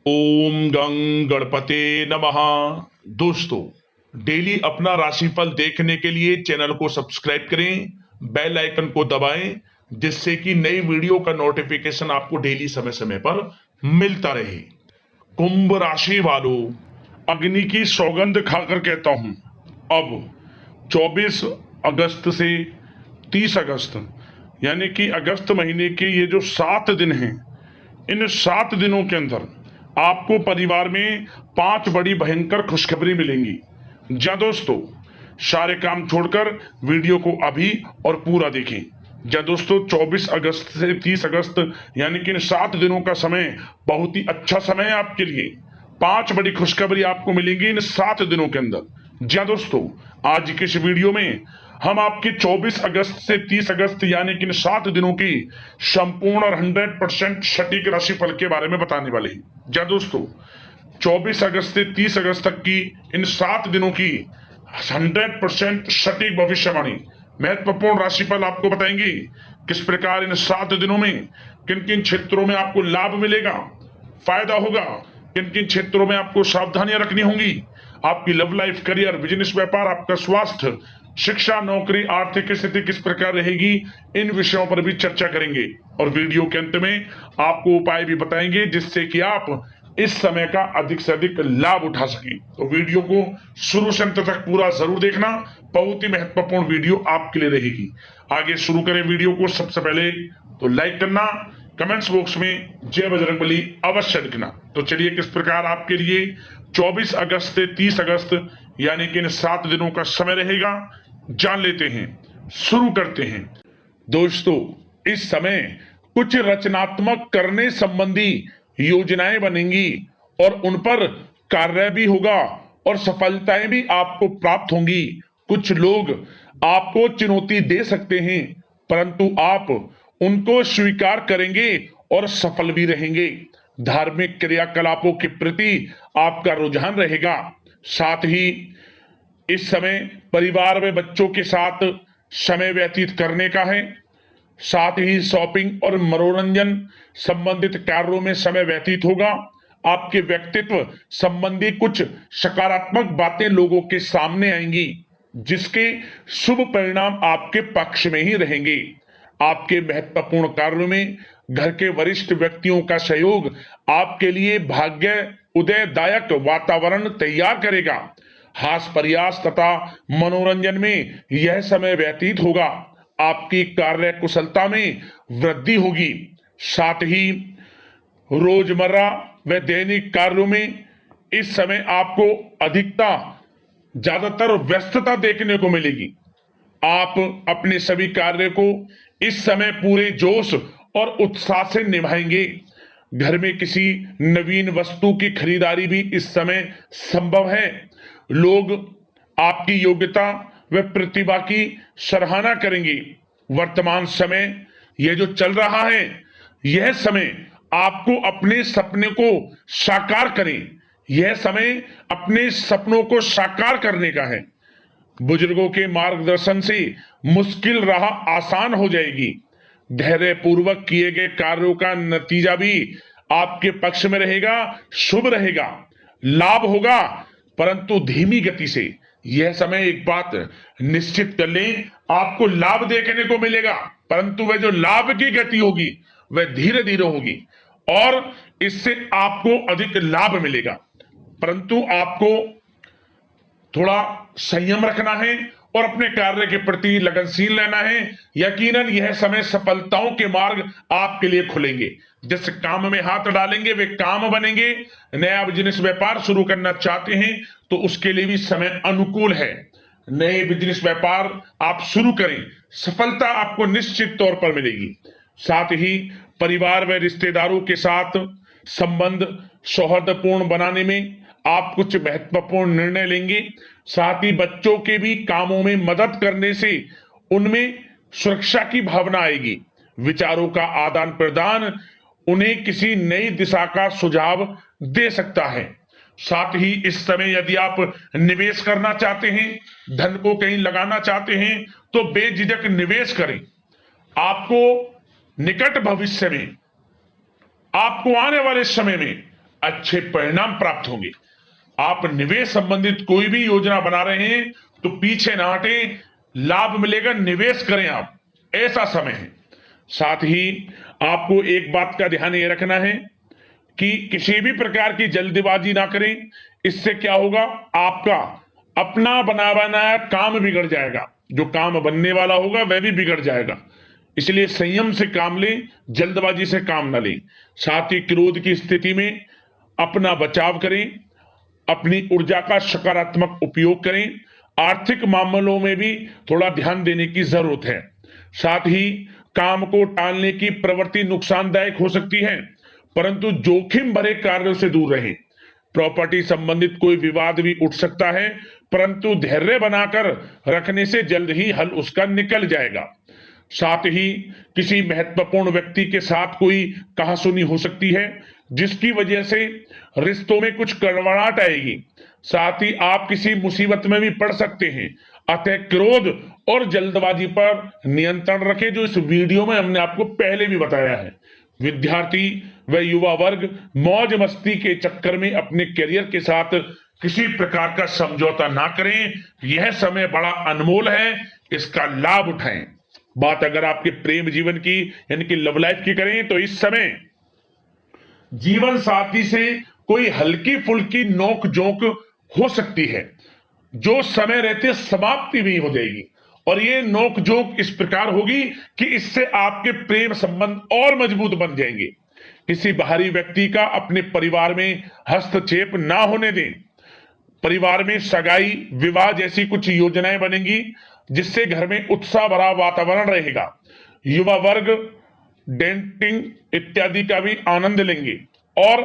ओम गं गणपते नमः। दोस्तों, डेली अपना राशिफल देखने के लिए चैनल को सब्सक्राइब करें, बेल आइकन को दबाएं, जिससे कि नई वीडियो का नोटिफिकेशन आपको डेली समय समय पर मिलता रहे। कुंभ राशि वालों, अग्नि की सौगंध खाकर कहता हूं, अब 24 अगस्त से 30 अगस्त यानी कि अगस्त महीने के ये जो 7 दिन हैं, इन 7 दिनों के अंदर आपको परिवार में 5 बड़ी भयंकर खुशखबरी मिलेंगी। जा दोस्तों, सारे काम छोड़कर वीडियो को अभी और पूरा देखें। जा दोस्तों, 24 अगस्त से 30 अगस्त यानी कि इन 7 दिनों का समय बहुत ही अच्छा समय है आपके लिए। 5 बड़ी खुशखबरी आपको मिलेंगी इन 7 दिनों के अंदर। जा दोस्तों, आज की इस वीडियो में हम आपके 24 अगस्त से 30 अगस्त यानी कि इन 7 दिनों की संपूर्ण और 100% सटीक राशिफल के बारे में बताने वाले हैं। जा दोस्तों, 24 अगस्त से 30 अगस्त तक की इन 7 दिनों की 100% सटीक भविष्यवाणी, महत्वपूर्ण राशिफल आपको बताएंगे। किस प्रकार इन 7 दिनों में किन किन क्षेत्रों में आपको लाभ मिलेगा, फायदा होगा, किन किन क्षेत्रों में आपको सावधानियां रखनी होंगी, आपकी लव लाइफ, करियर, बिजनेस, व्यापार, आपका स्वास्थ्य, शिक्षा, नौकरी, आर्थिक स्थिति किस प्रकार रहेगी, इन विषयों पर भी चर्चा करेंगे। और वीडियो के अंत में आपको उपाय भी बताएंगे जिससे कि आप इस समय का अधिक से अधिक लाभ उठा सकें। तो वीडियो को शुरू से अंत तक पूरा जरूर देखना, बहुत ही महत्वपूर्ण वीडियो आपके लिए रहेगी। आगे शुरू करें वीडियो को। सबसे पहले तो लाइक करना, कमेंट्स बॉक्स में जय बजरंगबली अवश्य लिखना। तो चलिए, किस प्रकार आपके लिए 24 अगस्त से 30 अगस्त यानी कि इन 7 दिनों का समय रहेगा, जान लेते हैं, शुरू करते हैं। दोस्तों, इस समय कुछ रचनात्मक करने संबंधी योजनाएं बनेंगी और उन पर कार्य भी होगा और सफलताएं भी आपको प्राप्त होंगी। कुछ लोग आपको चुनौती दे सकते हैं, परंतु आप उनको स्वीकार करेंगे और सफल भी रहेंगे। धार्मिक क्रियाकलापों के प्रति आपका रुझान रहेगा। साथ ही इस समय परिवार में बच्चों के साथ समय व्यतीत करने का है। साथ ही शॉपिंग और मनोरंजन संबंधित कार्यों में समय व्यतीत होगा। आपके व्यक्तित्व संबंधी कुछ सकारात्मक बातें लोगों के सामने आएंगी, जिसके शुभ परिणाम आपके पक्ष में ही रहेंगे। आपके महत्वपूर्ण कार्यों में घर के वरिष्ठ व्यक्तियों का सहयोग आपके लिए भाग्य उदयदायक वातावरण तैयार करेगा। हास प्रयास तथा मनोरंजन में यह समय व्यतीत होगा। आपकी कार्य कुशलता में वृद्धि होगी। साथ ही रोजमर्रा व दैनिक कार्यों में इस समय आपको ज्यादातर व्यस्तता देखने को मिलेगी। आप अपने सभी कार्य को इस समय पूरे जोश और उत्साह से निभाएंगे। घर में किसी नवीन वस्तु की खरीदारी भी इस समय संभव है। लोग आपकी योग्यता व प्रतिभा की सराहना करेंगे। वर्तमान समय यह जो चल रहा है, यह समय आपको अपने सपने को साकार करें। यह समय अपने सपनों को साकार करने का है। बुजुर्गों के मार्गदर्शन से मुश्किल राह आसान हो जाएगी। धैर्य पूर्वक किए गए कार्यों का नतीजा भी आपके पक्ष में रहेगा, शुभ रहेगा, लाभ होगा, परंतु धीमी गति से। यह समय एक बात निश्चित कर लें, आपको लाभ देखने को मिलेगा, परंतु वह जो लाभ की गति होगी वह धीरे धीरे होगी और इससे आपको अधिक लाभ मिलेगा। परंतु आपको थोड़ा संयम रखना है और अपने कार्य के प्रति लगनशील रहना है। यकीनन यह समय सफलताओं के मार्ग आपके लिए खुलेंगे। जिस काम में हाथ डालेंगे वे काम बनेंगे। नया बिजनेस व्यापार शुरू करना चाहते हैं तो उसके लिए भी समय अनुकूल है। नए बिजनेस व्यापार आप शुरू करें, सफलता आपको निश्चित तौर पर मिलेगी। साथ ही परिवार व रिश्तेदारों के साथ संबंध सौहार्दपूर्ण बनाने में आप कुछ महत्वपूर्ण निर्णय लेंगे। साथ ही बच्चों के भी कामों में मदद करने से उनमें सुरक्षा की भावना आएगी। विचारों का आदान प्रदान उन्हें किसी नई दिशा का सुझाव दे सकता है। साथ ही इस समय यदि आप निवेश करना चाहते हैं, धन को कहीं लगाना चाहते हैं, तो बेझिझक निवेश करें। आपको निकट भविष्य में, आपको आने वाले समय में अच्छे परिणाम प्राप्त होंगे। आप निवेश संबंधित कोई भी योजना बना रहे हैं तो पीछे ना हटें, लाभ मिलेगा, निवेश करें आप, ऐसा समय है। साथ ही आपको एक बात का ध्यान ये रखना है कि किसी भी प्रकार की जल्दबाजी ना करें। इससे क्या होगा, आपका अपना बना बनाया काम बिगड़ जाएगा, जो काम बनने वाला होगा वह भी बिगड़ जाएगा। इसलिए संयम से काम लें, जल्दबाजी से काम ना लें। साथ ही क्रोध की स्थिति में अपना बचाव करें, अपनी ऊर्जा का सकारात्मक उपयोग करें। आर्थिक मामलों में भी थोड़ा ध्यान देने की जरूरत है। साथ ही काम को टालने की प्रवृत्ति नुकसानदायक हो सकती है, परंतु जोखिम भरे कार्यों से दूर रहें। प्रॉपर्टी संबंधित कोई विवाद भी उठ सकता है, परंतु धैर्य बनाकर रखने से जल्द ही हल उसका निकल जाएगा। साथ ही किसी महत्वपूर्ण व्यक्ति के साथ कोई कहासुनी हो सकती है, जिसकी वजह से रिश्तों में कुछ कड़वाहट आएगी। साथ ही आप किसी मुसीबत में भी पड़ सकते हैं। अतः क्रोध और जल्दबाजी पर नियंत्रण रखें, जो इस वीडियो में हमने आपको पहले भी बताया है। विद्यार्थी व युवा वर्ग मौज मस्ती के चक्कर में अपने करियर के साथ किसी प्रकार का समझौता ना करें। यह समय बड़ा अनमोल है, इसका लाभ उठाएं। बात अगर आपके प्रेम जीवन की यानी कि लव लाइफ की करें तो इस समय जीवन साथी से कोई हल्की फुल्की नोक झोंक हो सकती है, जो समय रहते समाप्ति भी हो जाएगी। और ये नोक झोंक इस प्रकार होगी कि इससे आपके प्रेम संबंध और मजबूत बन जाएंगे। किसी बाहरी व्यक्ति का अपने परिवार में हस्तक्षेप ना होने दें। परिवार में सगाई, विवाह जैसी कुछ योजनाएं बनेंगी, जिससे घर में उत्साह भरा वातावरण रहेगा। युवा वर्ग डेटिंग इत्यादि का भी आनंद लेंगे। और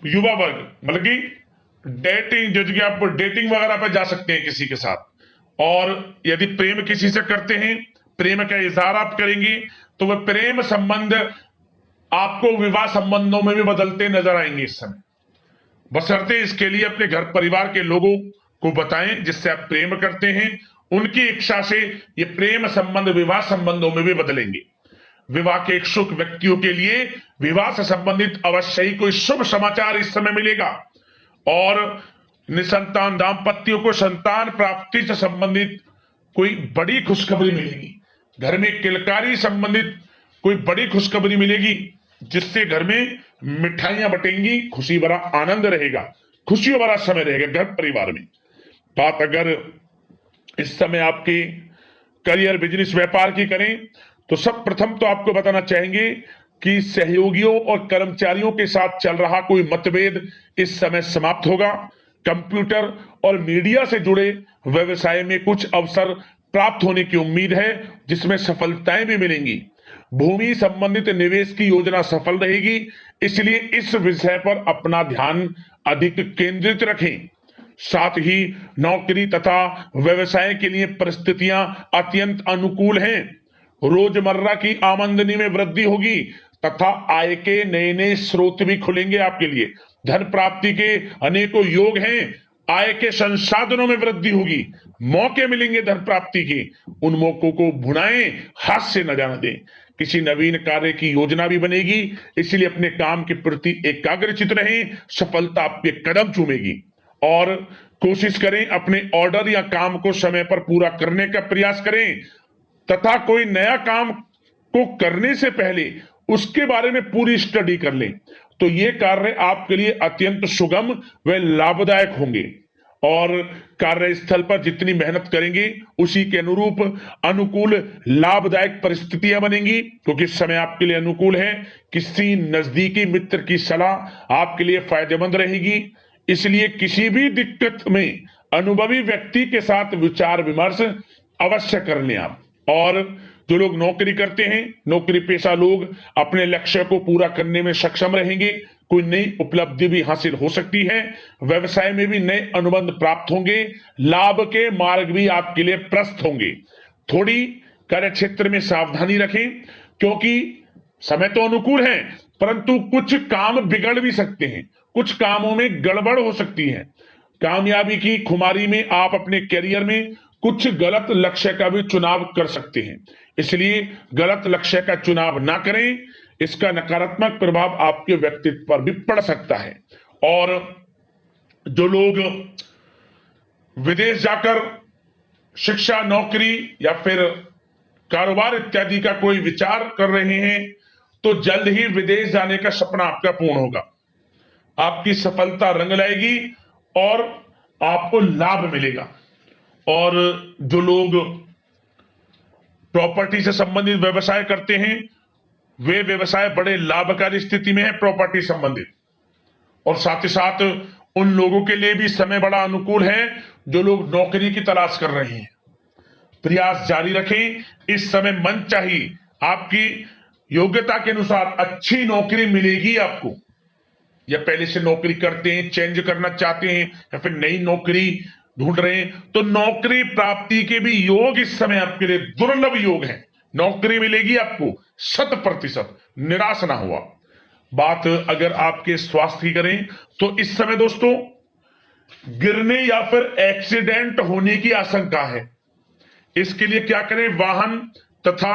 युवा वर्ग मतलब कि डेटिंग, जैसे कि आप डेटिंग वगैरह पर जा सकते हैं किसी के साथ। और यदि प्रेम किसी से करते हैं, प्रेम का इजहार आप करेंगे, तो वह प्रेम संबंध आपको विवाह संबंधों में भी बदलते नजर आएंगे इस समय। बशर्ते इसके लिए अपने घर परिवार के लोगों को बताएं जिससे आप प्रेम करते हैं। उनकी इच्छा से ये प्रेम संबंध विवाह संबंधों में भी बदलेंगे। विवाह के इच्छुक व्यक्तियों के लिए विवाह से संबंधित अवश्य ही कोई शुभ समाचार इस समय मिलेगा। और निसंतान दाम्पत्यों को संतान प्राप्ति से संबंधित कोई बड़ी खुशखबरी मिलेगी। घर में किलकारी संबंधित कोई बड़ी खुशखबरी मिलेगी, जिससे घर में मिठाइयां बटेंगी, खुशी भरा आनंद रहेगा, खुशियों भरा समय रहेगा घर परिवार में। बात अगर इस समय आपके करियर, बिजनेस, व्यापार की करें तो सब प्रथम तो आपको बताना चाहेंगे कि सहयोगियों और कर्मचारियों के साथ चल रहा कोई मतभेद इस समय समाप्त होगा। कंप्यूटर और मीडिया से जुड़े व्यवसाय में कुछ अवसर प्राप्त होने की उम्मीद है, जिसमें सफलताएं भी मिलेंगी। भूमि संबंधित निवेश की योजना सफल रहेगी, इसलिए इस विषय पर अपना ध्यान अधिक केंद्रित रखें। साथ ही नौकरी तथा व्यवसाय के लिए परिस्थितियां अत्यंत अनुकूल हैं। रोजमर्रा की आमदनी में वृद्धि होगी तथा आय के नए नए स्रोत भी खुलेंगे आपके लिए। धन प्राप्ति के अनेकों योग हैं। आय के संसाधनों में वृद्धि होगी, मौके मिलेंगे धन प्राप्ति के। उन मौकों को भुनाएं, हाथ से न जाने दें। किसी नवीन कार्य की योजना भी बनेगी, इसलिए अपने काम के प्रति एकाग्रचित रहें, सफलता आपके कदम चूमेगी। और कोशिश करें अपने ऑर्डर या काम को समय पर पूरा करने का प्रयास करें तथा कोई नया काम को करने से पहले उसके बारे में पूरी स्टडी कर लें, तो ये कार्य आपके लिए अत्यंत सुगम व लाभदायक होंगे। और कार्यस्थल पर जितनी मेहनत करेंगे उसी के अनुरूप अनुकूल लाभदायक परिस्थितियां बनेंगी, क्योंकि इस समय आपके लिए अनुकूल है। किसी नजदीकी मित्र की सलाह आपके लिए फायदेमंद रहेगी, इसलिए किसी भी दिक्कत में अनुभवी व्यक्ति के साथ विचार विमर्श अवश्य कर लें आप। और जो लोग नौकरी करते हैं, नौकरी पेशा लोग अपने लक्ष्य को पूरा करने में सक्षम रहेंगे। कोई नई उपलब्धि भी हासिल हो सकती है। व्यवसाय में भी नए अनुबंध प्राप्त होंगे। लाभ के मार्ग भी आपके लिए प्रशस्त होंगे। थोड़ी कार्य क्षेत्र में सावधानी रखें, क्योंकि समय तो अनुकूल है, परंतु कुछ काम बिगड़ भी सकते हैं, कुछ कामों में गड़बड़ हो सकती है। कामयाबी की खुमारी में आप अपने करियर में कुछ गलत लक्ष्य का भी चुनाव कर सकते हैं, इसलिए गलत लक्ष्य का चुनाव ना करें। इसका नकारात्मक प्रभाव आपके व्यक्तित्व पर भी पड़ सकता है। और जो लोग विदेश जाकर शिक्षा, नौकरी या फिर कारोबार इत्यादि का कोई विचार कर रहे हैं, तो जल्द ही विदेश जाने का सपना आपका पूर्ण होगा। आपकी सफलता रंग लाएगी और आपको लाभ मिलेगा। और जो लोग प्रॉपर्टी से संबंधित व्यवसाय करते हैं, वे व्यवसाय बड़े लाभकारी स्थिति में है प्रॉपर्टी संबंधित। और साथ ही साथ उन लोगों के लिए भी समय बड़ा अनुकूल है जो लोग नौकरी की तलाश कर रहे हैं। प्रयास जारी रखें, इस समय मन चाहिए आपकी योग्यता के अनुसार अच्छी नौकरी मिलेगी आपको। या पहले से नौकरी करते हैं, चेंज करना चाहते हैं, या फिर नई नौकरी ढूंढ रहे हैं, तो नौकरी प्राप्ति के भी योग इस समय आपके लिए दुर्लभ योग है। नौकरी मिलेगी आपको 100%, निराश ना हुआ। बात अगर आपके स्वास्थ्य की करें तो इस समय दोस्तों गिरने या फिर एक्सीडेंट होने की आशंका है। इसके लिए क्या करें? वाहन तथा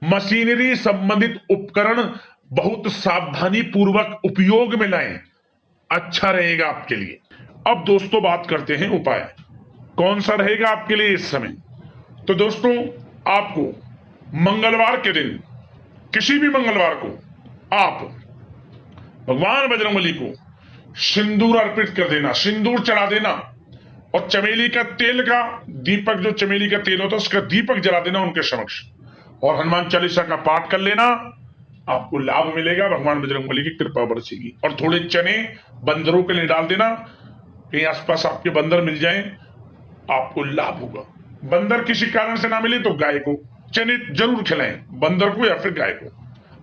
मशीनरी संबंधित उपकरण बहुत सावधानी पूर्वक उपयोग में लाएं, अच्छा रहेगा आपके लिए। अब दोस्तों बात करते हैं उपाय, कौन सा रहेगा आपके लिए इस समय। तो दोस्तों आपको मंगलवार के दिन, किसी भी मंगलवार को आप भगवान बजरंगबली को सिंदूर अर्पित कर देना, सिंदूर चढ़ा देना, और चमेली का तेल का दीपक, जो चमेली का तेल होता है उसका दीपक जला देना उनके समक्ष, और हनुमान चालीसा का पाठ कर लेना। आपको लाभ मिलेगा, भगवान बजरंगबली की कृपा बरसेगी। और थोड़े चने बंदरों के लिए डाल देना, कहीं आसपास आपके बंदर मिल जाएं, आपको लाभ होगा। बंदर किसी कारण से ना मिले तो गाय को चने जरूर खिलाएं, बंदर को या फिर गाय को,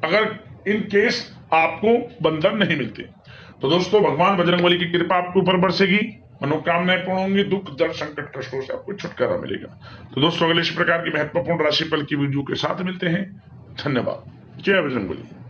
अगर इन केस आपको बंदर नहीं मिलते। तो दोस्तों भगवान बजरंगबली की कृपा आपके ऊपर बरसेगी, मनोकामनाएं पूर्ण होंगी, दुख दर्द संकट कष्टों से आपको छुटकारा मिलेगा। तो दोस्तों अगले इस प्रकार की महत्वपूर्ण राशिफल की वीडियो के साथ मिलते हैं। धन्यवाद। जय बजरंगबली।